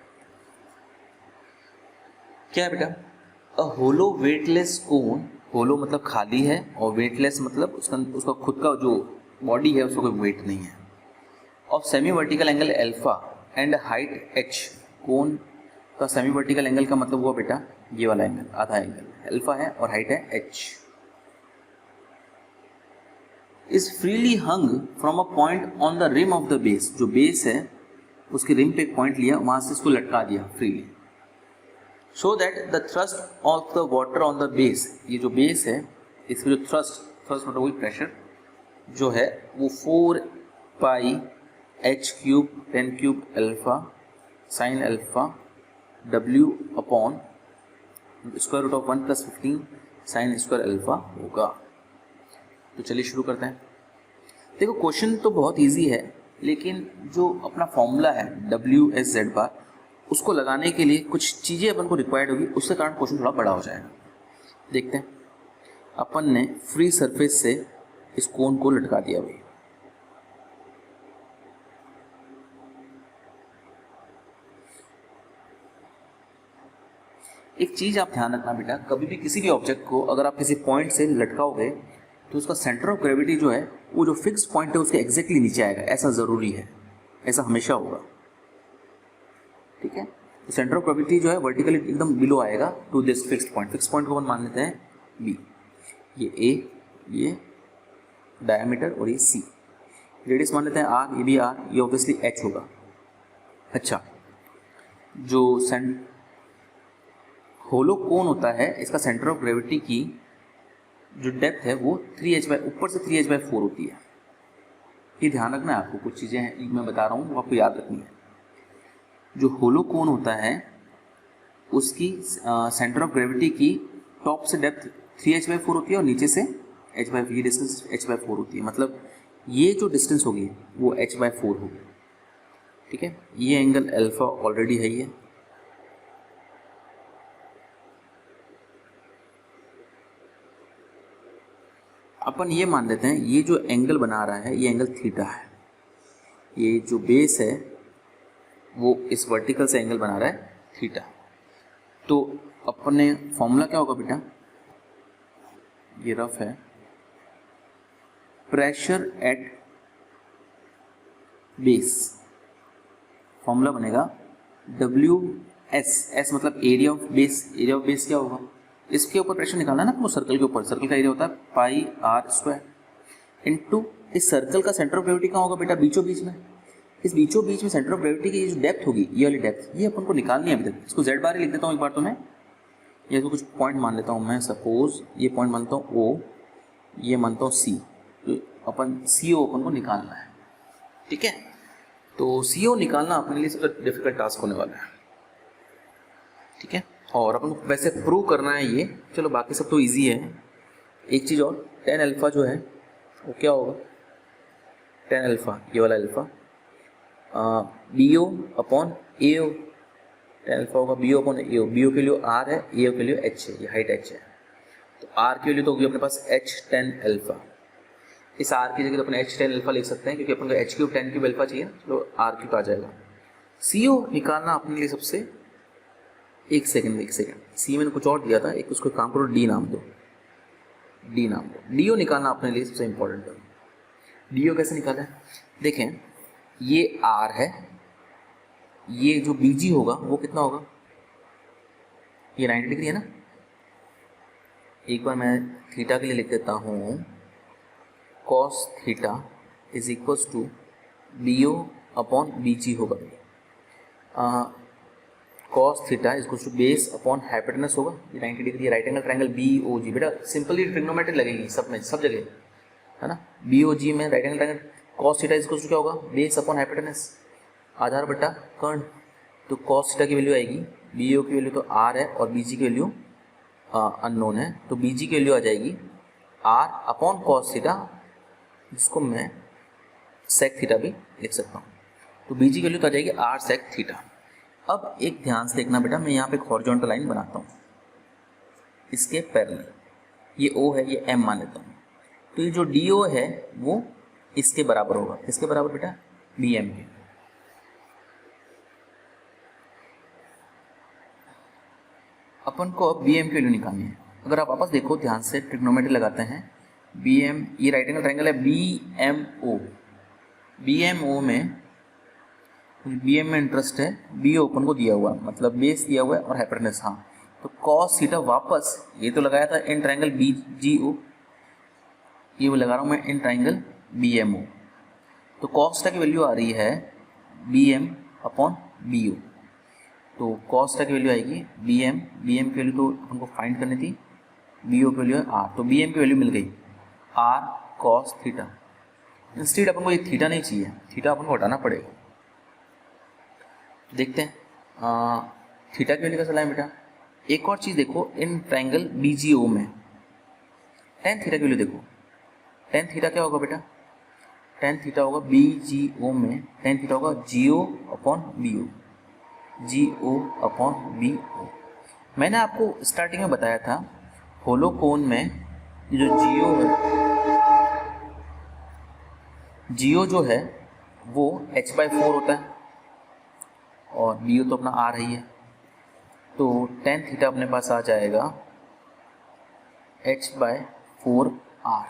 क्या है बेटा, अ होलो वेटलेस कोन, होलो मतलब खाली है और वेटलेस मतलब उसका खुद का जो बॉडी है उसका कोई वेट नहीं है, और semi vertical angle alpha and height h, कोन का सेमी वर्टिकल एंगल का मतलब हुआ बेटा ये वाला एंगल, आधा एंगल अल्फा है और हाइट है h, is freely hung from a point on the rim of the base, जो बेस है उसके रिम पे एक पॉइंट लिया, वहां से इसको लटका दिया freely, so that the thrust of the water on the base, ये जो बेस है इसमें जो थ्रस्ट मतलब वही प्रेशर जो है वो 4πh³ tan³ alpha sine alpha W upon square root of 1 + 15 sine square alpha होगा। तो चलिए शुरू करते हैं। देखो क्वेश्चन तो बहुत इजी है, लेकिन जो अपना फॉर्मूला है WS/Z बार, उसको लगाने के लिए कुछ चीज़ें अपन को रिक्वायर्ड होगी, उसके कारण क्वेश्चन थोड़ा बड़ा हो जाएगा। देखते हैं, अपन ने फ्री सरफेस से इस कोन को लटका दिया भाई, एक चीज़ आप ध्यान रखना बेटा, कभी भी किसी भी ऑब्जेक्ट को अगर आप किसी पॉइंट से लटकाओगे तो उसका सेंटर ऑफ ग्रेविटी जो है वो जो फिक्स्ड पॉइंट है उसके एग्जैक्टली नीचे आएगा, ऐसा ज़रूरी है, ऐसा हमेशा होगा, ठीक है। तो सेंटर ऑफ ग्रेविटी जो है वर्टिकली एकदम बिलो आएगा to this fixed point, fixed point को अपन मान लेते हैं B, ये A, ये डायमीटर और ये C, रेडियस मान लेते हैं R, ये भी R, ये ऑब्वियसली H होगा। अच्छा, जो होलो कोन होता है, इसका सेंटर ऑफ ग्रेविटी की जो डेप्थ है वो 3h बाई ऊपर से 3h/4 होती है। ये ध्यान रखना है आपको, कुछ चीज़ें हैं मैं बता रहा हूँ वो आपको याद रखनी है। जो होलो कोन होता है उसकी सेंटर ऑफ ग्रेविटी की टॉप से डेप्थ 3h/4 होती है और नीचे से ये डिस्टेंस h/4 होती है। मतलब ये जो डिस्टेंस होगी वो h/4 होगी। ठीक है, ये एंगल अल्फा ऑलरेडी है। ये अपन ये मान लेते हैं ये जो एंगल बना रहा है ये एंगल थीटा है। ये जो बेस है वो इस वर्टिकल से एंगल बना रहा है थीटा। तो अपने फॉर्मूला क्या होगा बेटा, ये रफ है, प्रेशर एट बेस, फॉर्मूला बनेगा WS, मतलब area of base. Area of base क्या होगा, इसके ऊपर प्रेशर निकालना है ना, वो सर्कल के ऊपर, सर्कल का एरिया होता है πr² इनटू इस सर्कल का सेंटर ऑफ ग्रेविटी कहाँ होगा बेटा, बीचों बीच में। इस बीचों बीच में सेंटर ऑफ ग्रेविटी की जो डेप्थ होगी, ये वाली डेप्थ, ये अपन को निकालनी है अभी तक। इसको z बार ही लिख देता हूँ एक बार तो मैं, ये तो कुछ पॉइंट मान लेता हूँ मैं। सपोज ये पॉइंट मानता हूँ O, ये मानता हूँ C। तो अपन CO अपन को निकालना है। ठीक है, तो CO निकालना अपने लिए सबसे डिफिकल्ट टास्क होने वाला है। ठीक है, और अपन को वैसे प्रूव करना है ये, चलो बाकी सब तो इजी है। एक चीज़ और, tan अल्फा जो है वो क्या होगा, tan अल्फा, ये वाला alpha BO upon AO, tan alpha होगा BO अपॉन AO। BO के लिए R है, AO के लिए H है, ये हाइट H है। तो R के लिए तो होगी अपने पास H tan अल्फा। इस R की जगह तो अपने H tan अल्फा लिख सकते हैं क्योंकि अपन को H³ tan क्यूब अल्फा चाहिए, तो R³ आ जाएगा। CO निकालना अपने लिए सबसे, एक सेकंड C मैंने कुछ और दिया था, एक उसको काम करो D नाम दो, DO निकालना अपने लिए सबसे इंपॉर्टेंट है। DO कैसे निकाला है, देखें ये R है, ये जो BG होगा वो कितना होगा, ये 90 डिग्री है ना। एक बार मैं थीटा के लिए लिख देता हूँ, cos theta is equals to BO upon BG होगा। cos theta is equals to base upon hypotenuse होगा, ये 90 डिग्री है। राइट एंगल ट्रायंगल BOG, बेटा सिंपली ट्रिग्नोमेट्री लगेगी सब में, सब जगह है ना। BOG में right angle triangle cos theta is equals to क्या होगा, बेस अपॉन हाइपोटेनस, आधार बटा कर्ण। तो cos थीटा की वैल्यू आएगी, BO की वैल्यू तो R है और BG की वैल्यू अननोन है, तो BG की वैल्यू आ जाएगी R अपॉन cos थीटा, जिसको मैं sec थीटा भी लिख सकता हूँ। तो BG की वैल्यू तो आ जाएगी R sec थीटा। अब एक ध्यान से देखना बेटा, मैं यहाँ पे एक हॉरिजॉन्टल लाइन बनाता हूँ इसके पैरेलल, ये O है, ये M मान लेता हूँ। तो ये जो DO है वो इसके बराबर होगा, किसके बराबर बेटा, BM के। अपन को अब BM की वैल्यू निकालनी है। अगर आप वापस देखो ध्यान से, ट्रिग्नोमेट्री लगाते हैं, BM, ये राइट एंगल ट्रायंगल है BMO में BM में इंटरेस्ट है, BO अपन को दिया हुआ, मतलब बेस दिया हुआ है और हाइपोटेनस। हाँ, तो cos थीटा वापस, ये तो लगाया था इन ट्रायंगल BGO, ये वो लगा रहा हूँ मैं इन ट्रायंगल BMO। तो cos थीटा की वैल्यू आ रही है BM अपॉन BO। तो cos थीटा की वैल्यू आएगी BM की वैल्यू तो हमको फाइंड करनी थी, BO की वैल्यू है R, तो BM की वैल्यू मिल गई R cos थीटा। इंस्टेड अपन को ये थीटा नहीं चाहिए, थीटा अपन को हटाना पड़ेगा। देखते हैं थीटा की वैल्यू कैसे लाएं बेटा। एक और चीज़ देखो, इन ट्रायंगल BGO में tan थीटा की वैल्यू देखो, tan थीटा क्या होगा बेटा, tan थीटा होगा BGO में, tan थीटा होगा GO upon BO, GO upon BO। मैंने आपको स्टार्टिंग में बताया था होलो कोन में जो GO है, GO जो है वो h/4 होता है और BO तो अपना R ही है। तो tan थीटा अपने पास आ जाएगा h/4R।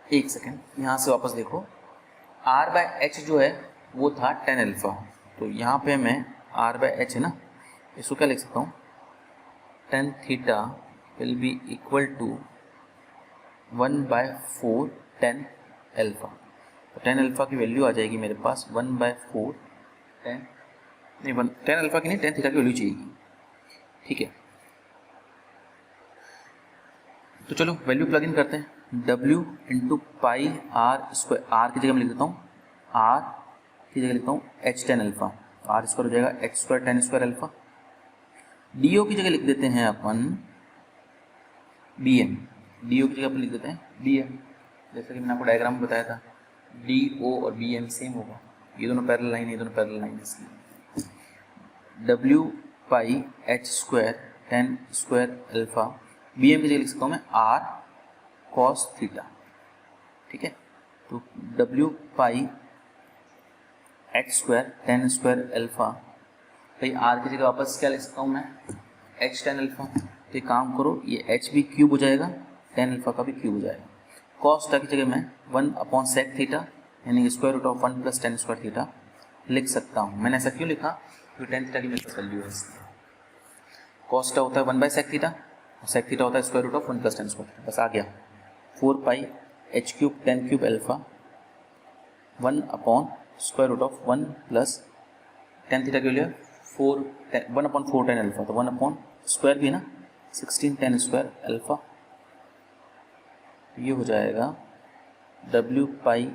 एक सेकेंड, यहाँ से वापस देखो, R/h जो है वो था tan अल्फा, तो यहाँ पे मैं R/h है ना, इसको क्या लिख सकता हूँ, tan theta will be equal to 1/4 tan alpha. तो tan अल्फा की वैल्यू आ जाएगी मेरे पास 1/4 tan, नहीं tan अल्फा की नहीं, tan थीटा की वैल्यू चाहिए। ठीक है, तो चलो वैल्यू प्लग इन करते हैं, W into pi r square, r की जगह मैं लिख देता हूँ, आर की जगह लिखता हूँ h tan alpha, r square हो जाएगा h square tan square alpha. D O की जगह लिख देते हैं अपन बी एम, डी ओ की जगह अपन लिख देते हैं बी एम, जैसा कि मैंने आपको डायग्राम में बताया था, डी ओ और बी एम सेम होगा, ये दोनों पैरेलल लाइन, ये दोनों पैरेलल लाइन, इसलिए W pi H square tan square alpha, B M की जगह लिख सकता हूँ मैं आर कॉस थीटा, ठीक है। तो W pi H square tan square alpha, भाई आर की जगह वापस क्या लिख सकता हूँ मैं, एच टेन अल्फ़ा। तो एक काम करो, ये एच भी क्यूब हो जाएगा, टेन अल्फ़ा का भी क्यूब हो जाएगा। कॉस थीटा की जगह मैं वन अपॉन सेक थीटा यानी square root of one plus tan square theta लिख सकता हूँ। मैंने ऐसा क्यों लिखा, क्योंकि टेन थीटा की मेरे पास वैल्यू है, कॉस थीटा होता है one by sec theta, sec theta होता है square root of one plus tan square theta, बस आ गया। Four pi H cube tan cube alpha one upon square root of one plus tan theta के लिए four, one upon four tan alpha, तो one upon square भी है ना, 16 tan square alpha. ये हो जाएगा W pi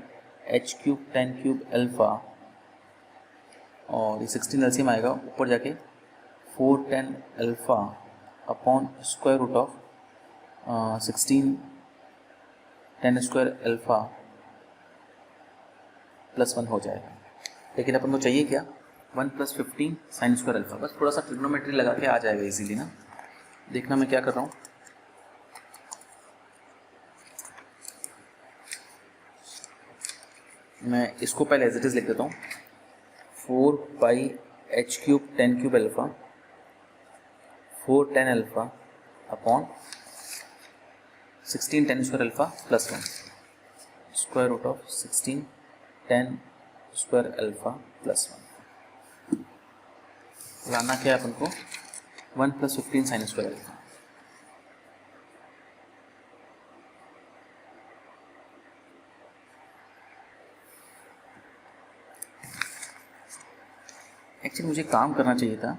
H cube tan cube alpha, और ये 16 एलसीएम आएगा ऊपर जाके 4 tan alpha upon square root of 16 tan square alpha plus one हो जाएगा। लेकिन अपन को चाहिए क्या, 1 प्लस 15 साइन स्क्वायर अल्फ़ा, बस थोड़ा सा ट्रिग्नोमेट्री लगा के आ जाएगा इजीली ना। देखना मैं क्या कर रहा हूँ, मैं इसको पहले एज इट इज़ लिख देता हूँ, 4 pi H cube tan cube alpha 4 tan alpha upon 16 tan square alpha plus one, square root of 16 tan square alpha plus one. लाना क्या है अपन को, 1 plus 15 sine square alpha. Actually मुझे काम करना चाहिए था,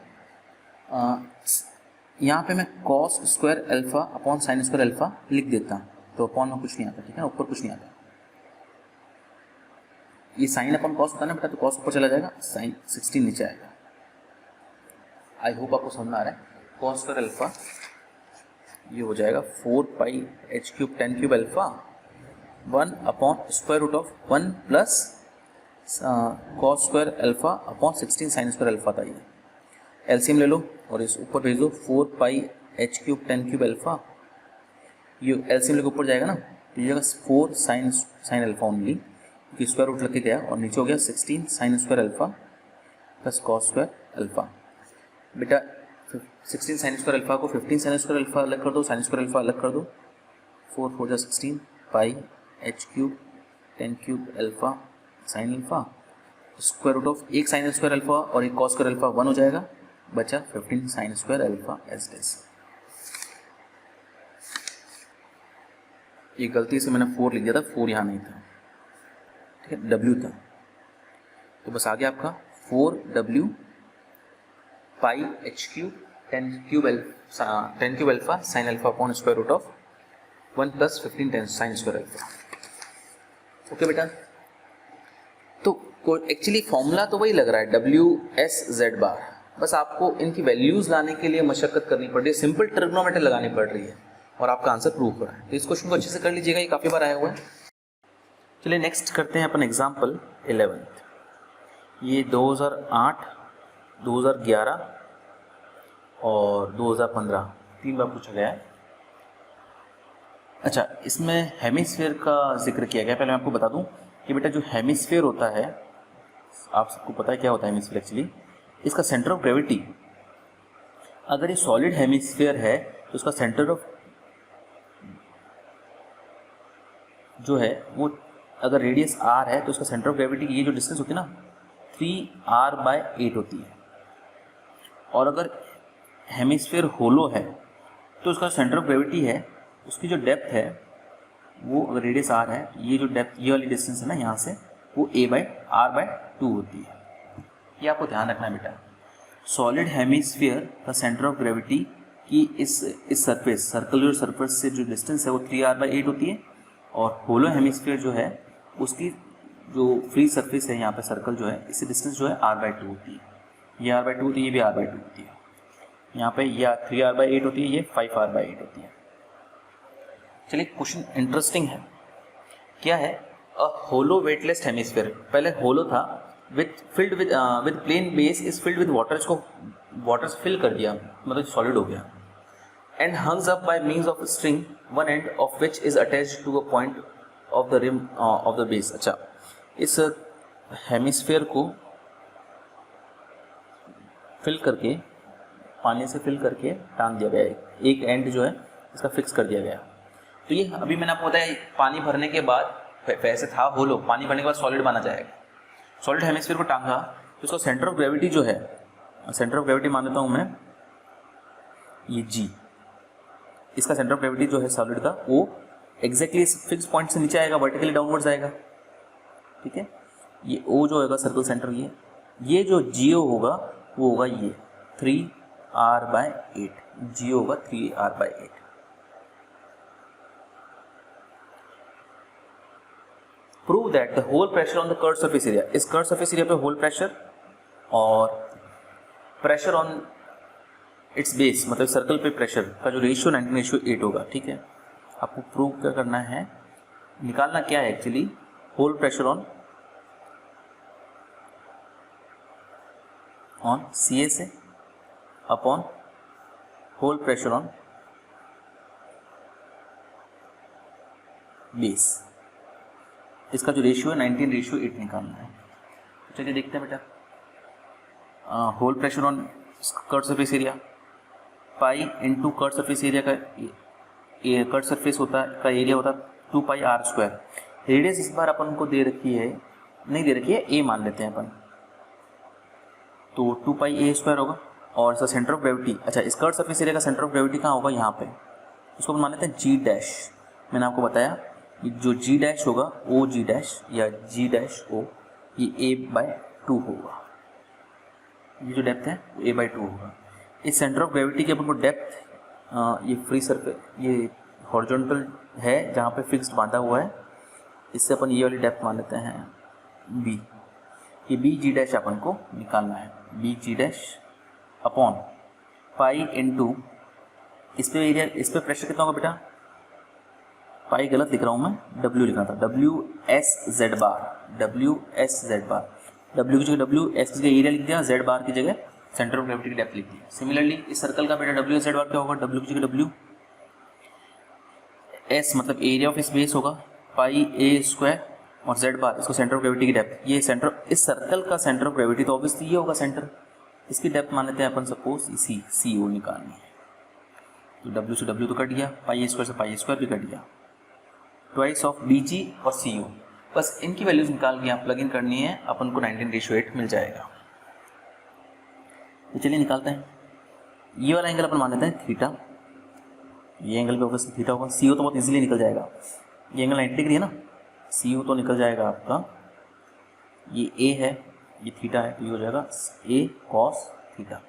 यहाँ पे मैं cos square alpha upon sine square alpha लिख देता, तो अपॉन में कुछ नहीं आता, ठीक है, ऊपर कुछ नहीं आता। ये साइन अपन कॉस होता है ना बेटा, तो कॉस ऊपर चला जाएगा, साइन 16 नीचे आएगा। आई होप आपको समझ में आ रहा है। कॉस स्क्वायर अल्फ़ा ये हो जाएगा 4 pi H cube tan cube alpha 1 upon square root of 1 plus cos square alpha upon 16 sine square alpha था। ये एलसीएम ले लो और इस ऊपर भेज दो, 4 pi H cube tan cube alpha, ये एलसीएम लेकर ऊपर जाएगा ना, तो ये 4 साइन अल्फ़ा ओनली, क्योंकि स्क्वायर रूट लग के गया, और नीचे हो गया 16 sine square alpha plus cos square alpha. बेटा 16 साइन स्क्वायर अल्फ़ा को 15 साइन स्क्वायर अल्फ़ा अलग कर दो, साइन स्क्वायर अल्फ़ा अलग कर दो, 4 4 16 pi H cube tan cube alpha sine alpha square root of एक साइन स्क्वायर अल्फ़ा और एक कॉस स्क्वायर अल्फ़ा 1 हो जाएगा, बचा 15 sine square alpha as it is. ये गलती से मैंने 4 लिख दिया था, 4 यहाँ नहीं था, ठीक है, W था, तो बस आ गया आपका 4W pi H cube tan cube alpha sine alpha upon square root of 1 plus 15 tan sine square alpha. Okay बेटा, तो एक्चुअली फॉर्मूला तो वही लग रहा है WS/Z बार, बस आपको इनकी वैल्यूज लाने के लिए मशक्कत करनी पड़ रही है, सिंपल ट्रिग्नोमेट्री लगानी पड़ रही है, और आपका आंसर प्रूव हो रहा है। तो इस क्वेश्चन को अच्छे से कर लीजिएगा, ये काफ़ी बार आया हुआ है। चलिए नेक्स्ट करते हैं अपन एग्जाम्पल 11। ये 2008, 2011 और 2015 3 बार पूछा गया है। अच्छा, इसमें हेमिस्फीयर का जिक्र किया गया। पहले मैं आपको बता दूं कि बेटा जो हेमिस्फीयर होता है, आप सबको पता है क्या होता है हेमिस्फीयर एक्चुअली, इसका सेंटर ऑफ ग्रेविटी, अगर ये सॉलिड हेमिस्फीयर है तो उसका सेंटर ऑफ जो है वो, अगर रेडियस r है तो उसका सेंटर ऑफ ग्रेविटी की ये जो डिस्टेंस होती है ना 3r/8 होती है, और अगर हेमिस्फीयर होलो है तो उसका सेंटर ऑफ ग्रेविटी है, उसकी जो डेप्थ है वो, अगर रेडियस r है, ये जो डेप्थ, ये वाली डिस्टेंस है ना यहाँ से, वो a/r/2 होती है। ये आपको ध्यान रखना है बेटा। सॉलिड हेमिस्फीयर का सेंटर ऑफ ग्रेविटी कि इस सरफेस सर्कुलर सरफेस से जो डिस्टेंस है वो 3r/8 होती है, और होलो हेमिस्फीयर जो है उसकी जो फ्री सरफेस है यहाँ पे सर्कल जो है, इससे डिस्टेंस जो है r/2 होती है। ये r/2 होती है, ये भी r/2 होती है। यहाँ पे ये 3r/8 होती है, ये 5r/8 होती है। चलिए क्वेश्चन इंटरेस्टिंग है, क्या है, अ होलो वेटलेस हेमिस्फीयर, पहले होलो था with filled with plane base is filled with water, इसको वाटर से फिल कर दिया, मतलब सॉलिड हो गया, and hangs up by means of string, one end of which is attached to a point of the rim of the base. अच्छा, इस hemisphere को फिल करके, पानी से फिल करके टांग दिया गया है, एक एंड जो है इसका फिक्स कर दिया गया। तो ये अभी मैंने आपको बताया, पानी भरने के बाद वैसे था होलो, पानी भरने के बाद सॉलिड माना जाएगा, सॉलिड हेमिस्फीयर को टांगा, तो इसका सेंटर ऑफ ग्रेविटी जो है, सेंटर ऑफ ग्रेविटी मान लेता हूँ मैं ये जी, इसका सेंटर ऑफ ग्रेविटी जो है सॉलिड का वो एग्जैक्टली इस फिक्स पॉइंट से नीचे आएगा, वर्टिकली डाउनवर्ड्स आएगा, ठीक है। ये ओ जो होगा सर्कल सेंटर, ये जो जीओ होगा वो होगा ये 3r/8, G O 3r/8। Prove that the whole pressure on the curve surface area, इस कर्व सरफेस एरिया पे होल प्रेशर और प्रेशर ऑन इट्स बेस, मतलब सर्कल पे प्रेशर का जो रेशियो 19:8 होगा, ठीक है। आपको प्रूव क्या करना है, निकालना क्या है actually, whole pressure on C S upon whole pressure on base, इसका जो रेशियो है 19:8 निकालना है। चलिए देखते हैं बेटा, whole pressure on curve surface area, pi into curve surface area का, कर्व सरफेस होता है का एरिया होता है 2πr²। रेडियस इस बार अपन को दे रखी है, नहीं दे रखी है, ए मान लेते हैं अपन, तो 2πa² होगा, और इसका सेंटर ऑफ ग्रेविटी, अच्छा इस कर्व सरफेस एरिया का सेंटर ऑफ ग्रेविटी कहाँ होगा, यहाँ पे, इसको अपन मान लेते हैं G'। मैंने आपको बताया जो G' होगा ओ G' या G', ये a/2 होगा, ये जो डेप्थ है वो a/2 होगा। इस सेंटर ऑफ ग्रेविटी की अपन को डेप्थ, ये फ्री सरफेस, ये हॉरिजॉन्टल है जहाँ पे फिक्स्ड बांधा हुआ है, इससे अपन ये वाली डेप्थ मान लेते हैं b, ये bG' अपन को निकालना है, bG' अपॉन पाई इंटू, इस पे एरिया, इस पे प्रेशर कितना होगा बेटा, पाई गलत लिख रहा हूँ मैं, W लिखना था, WSZ बार, WSZ बार, W की जगह W, S की जगह एरिया लिख दिया, Z बार की जगह सेंटर ऑफ ग्रेविटी की डेप्थ लिख दी। सिमिलरली इस सर्कल का बेटा WSZ बार क्या होगा, W की जगह W, S मतलब एरिया ऑफ इस बेस होगा, πa² और Z बार इसको सेंटर ऑफ ग्रेविटी की डेप्थ, ये सेंटर, इस सर्कल का सेंटर ऑफ ग्रेविटी तो ऑब्वियसली ये होगा सेंटर, इसकी डेप्थ मान लेते हैं अपन सपोज इसी CO निकालनी है, तो W से W तो कट गया, πa² से πa² भी कट गया, ट्वाइस ऑफ BG और CO, बस इनकी वैल्यूज निकाल के आप प्लग इन करनी है, अपन को 19:8 मिल जाएगा। तो चलिए निकालते हैं, ये वाला एंगल अपन मान लेते हैं थीटा, ये एंगल भी ऑब्वियसली थीटा होगा, CO तो बहुत इजीली निकल जाएगा, ये एंगल 90 डिग्री है ना, CO तो निकल जाएगा आपका, ये A है, ये थीटा है, तो ये हो जाएगा A cos थीटा,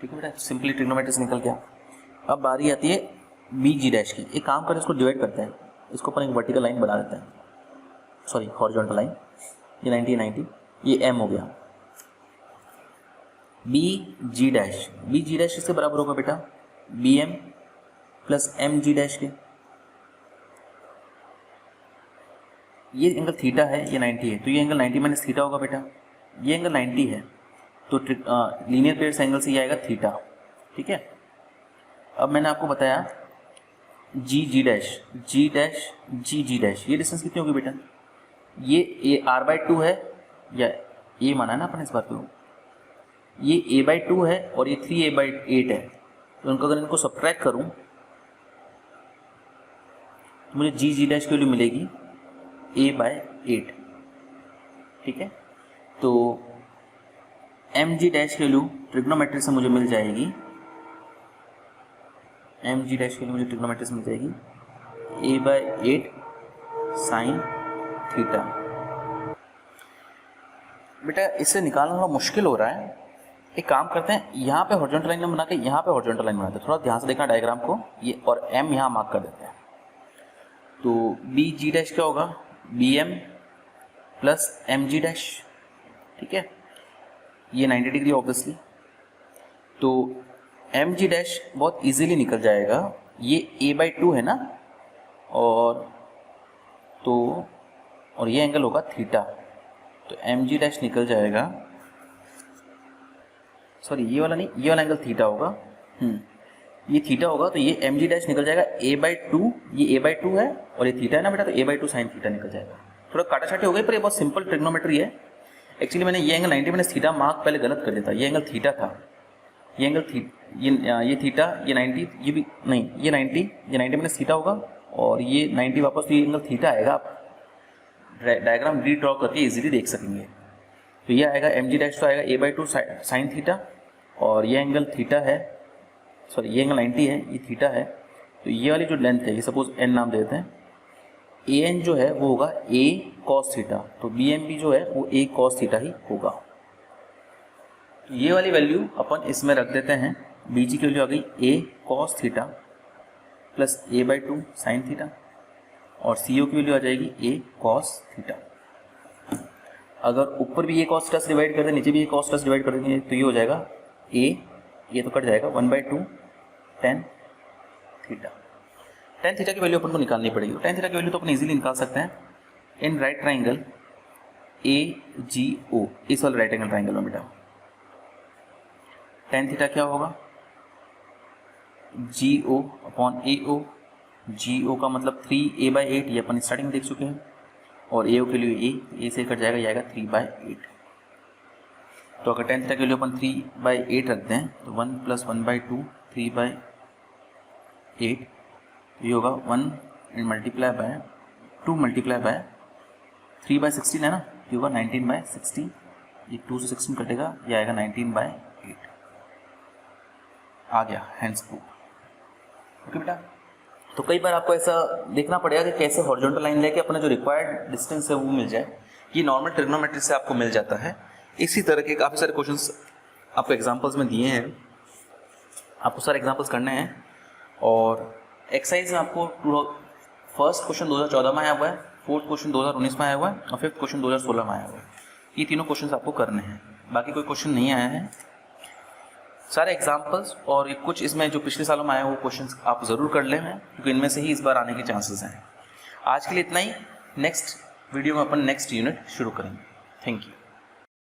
ठीक है बेटा, सिंपली ट्रिग्नोमेट्री से निकल गया। अब बारी आती है BG' की, एक काम करें इसको डिवाइड करते हैं, इसको अपन एक वर्टिकल लाइन बना देते हैं, सॉरी हॉरिजॉन्टल लाइन, ये 90, ये M हो गया, BG' इसके बराबर होगा बेटा BM प्लस MG' के, ये एंगल थीटा है, ये 90 है, तो ये एंगल 90 माइनस थीटा होगा बेटा, ये एंगल 90 है, तो लीनियर पेयर्स एंगल से ये आएगा थीटा, ठीक है। अब मैंने आपको बताया G', ये डिस्टेंस कितनी होगी बेटा, ये r/2 है, या ये माना है ना अपन इस बात को, ये a/2 है और ये 3a/8 है, तो उनको अगर इनको सब्ट्रैक्ट करूं तो मुझे G' की वैल्यू मिलेगी a/8, ठीक है। तो MG' की वैल्यू ट्रिग्नोमेट्री से मुझे मिल जाएगी, MG' की वैल्यू मुझे ट्रिग्नोमेट्री से मिल जाएगी a/8 साइन थीटा। बेटा इससे निकालना थोड़ा मुश्किल हो रहा है, एक काम करते हैं, यहाँ पे हॉरिजॉन्टल लाइन बना के यहाँ पे हॉरिजॉन्टल लाइन बनाते हैं। थोड़ा ध्यान से देखना डायग्राम को, ये और एम यहाँ मार्क कर देते हैं। तो बी जी डैश क्या होगा, B M plus M G dash, ठीक है, ये 90 डिग्री ऑब्वियसली। तो एम जी डैश बहुत इजीली निकल जाएगा, ये a/2 है ना, और तो और ये एंगल होगा थीटा, तो एम जी डैश निकल जाएगा, सॉरी ये वाला नहीं, ये वाला एंगल थीटा होगा, ये थीटा होगा, तो ये एम जी डैश निकल जाएगा a/2, ये a/2 है और ये थीटा है ना बेटा, तो a/2 साइन थीटा निकल जाएगा। थोड़ा काटाछाटी हो गई पर ये बहुत सिंपल ट्रिग्नोमेट्री है। एक्चुअली मैंने ये एंगल 90 माइनस थीटा मार्क पहले गलत कर देता, ये एंगल थीटा था, ये एंगल ये थीटा, ये 90, ये भी नहीं, ये 90 माइनस थीटा होगा और ये 90 वापस, तो ये एंगल थीटा आएगा। आप डायग्राम रीड्रॉ करके इजीली देख सकेंगे। तो ये आएगा एम जी डैश, तो आएगा a/2 साइन थीटा, और ये एंगल थीटा है, सॉरी ये एंगल 90 है, ये थीटा है। तो ये वाली जो लेंथ है, ये सपोज n नाम देते हैं, ए एन जो है वो होगा a cos थीटा, तो बी एम भी जो है वो a cos थीटा ही होगा। तो ये वाली वैल्यू अपन इसमें रख देते हैं, बी जी की वैल्यू आ गई a cos theta plus a/2 sine theta, और सी ओ की वैल्यू आ जाएगी a cos थीटा। अगर ऊपर भी a cos थीटा से डिवाइड कर दें, नीचे भी a cos थीटा से डिवाइड कर देंगे, तो ये हो जाएगा a, ये तो कट जाएगा 1/2 tan थीटा। tan थीटा की वैल्यू अपन को निकालनी पड़ेगी। tan थीटा की वैल्यू तो अपन इजीली निकाल सकते हैं इन राइट ट्राइंगल AGO, इस वाले राइट एंगल ट्राइंगल में बेटा tan थीटा क्या होगा, GO अपॉन AO। GO का मतलब 3a/8, ये अपन स्टार्टिंग में देख चुके हैं, और AO के लिए a से कट जाएगा, ये आएगा 3/8। तो अगर tan थीटा के लिए अपन 3/8 रखते हैं, तो 1 + 1/2 3/8, ये होगा 1 मल्टीप्लाई बाय 2 मल्टीप्लाई बाय 3/16 है ना, ये होगा 19/16, ये 2 से 16 कटेगा, ये आएगा 19/8 आ गया, हैंड्स प्रूफ। ओके बेटा, तो कई बार आपको ऐसा देखना पड़ेगा कि कैसे हॉरिजॉन्टल लाइन लेके अपना जो रिक्वायर्ड डिस्टेंस है वो मिल जाए। ये नॉर्मल ट्रिग्नोमेट्री से आपको मिल जाता है। इसी तरह के काफ़ी सारे क्वेश्चंस आपको एग्जांपल्स में दिए हैं, आपको सारे एग्जांपल्स करने हैं। और एक्सरसाइज में आपको फर्स्ट क्वेश्चन 2014 में आया हुआ है, फोर्थ क्वेश्चन 2019 में आया हुआ है, और फिफ्थ क्वेश्चन 2016 में आया हुआ है। ये तीनों क्वेश्चन आपको करने हैं, बाकी कोई क्वेश्चन नहीं आया है। सारे एग्जाम्पल्स और कुछ इसमें जो पिछले सालों में आए वो क्वेश्चंस आप ज़रूर कर लें, क्योंकि इनमें से ही इस बार आने के चांसेस हैं। आज के लिए इतना ही, नेक्स्ट वीडियो में अपन नेक्स्ट यूनिट शुरू करेंगे। Thank you.